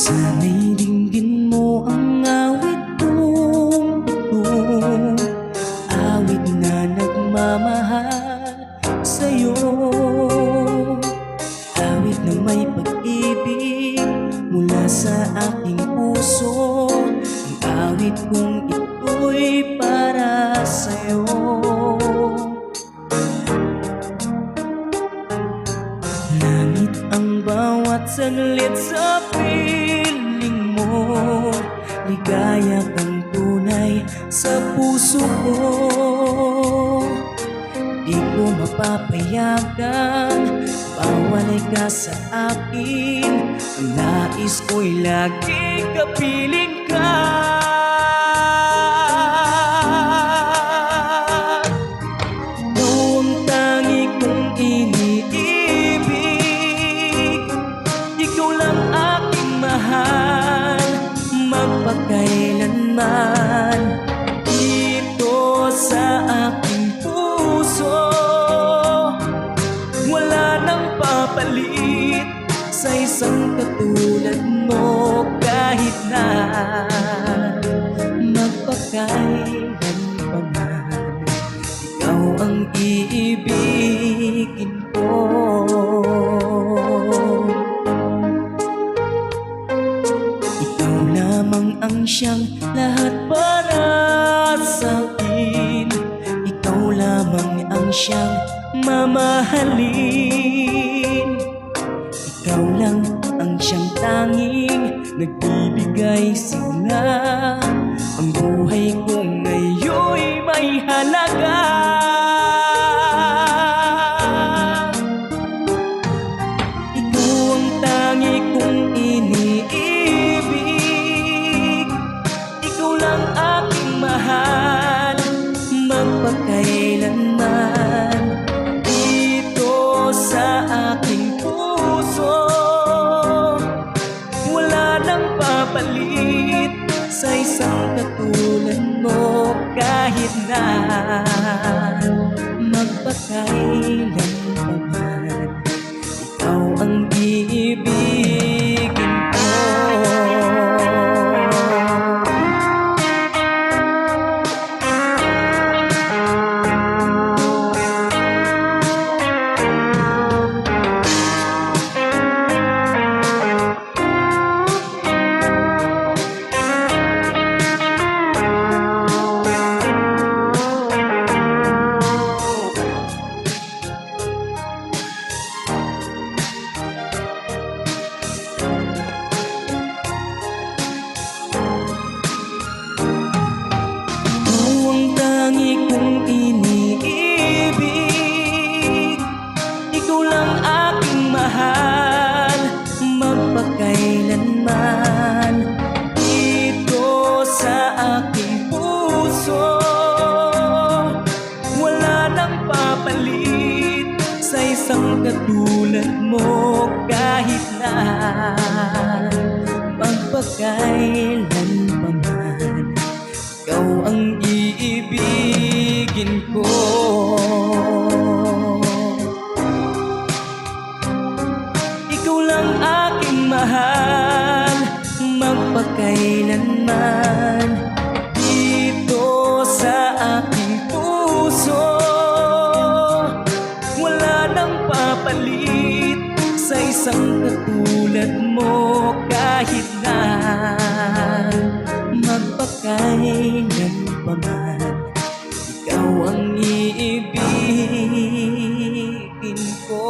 Sana'y dinggin mo ang awit kong ito, awit na nagmamahal sa'yo, awit na may pag-ibig mula sa aking puso. Ang awit kong ito'y para sa'yo. Langit ang bawat saglit sa piling mo, ligaya kang tunay sa puso ko. Di ko mapapayagan bawalay ka sa akin. Ang nais ko'y lagi kapiling ka. Magpakailanman dito sa aking puso, wala nang papalit sa isang katulad mo. Kahit na magpakailanman, ikaw ang iibigin ko. Ang siyang lahat para sa'kin, ikaw lamang ang siyang mamahalin. Ikaw lang ang siyang tanging nagbibigay sigla. Ang buhay ko ngayon'y may halaga. Ikaw ang tangi kong iniibig, magpakailanman dito sa aking puso, wala nang papalit sa isang katulad mo. Kahit na magpakailanman, ikaw ang iibigin ko. Magpakailanman dito sa aking puso, wala nang papalit sa isang katulad mo. Kahit na magpakailanman, ikaw ang iibigin ko. Mahal, magpakailanman dito sa aking puso, wala nang papalit sa isang katulad mo. Kahit na magpakailanman, ikaw ang iibigin ko.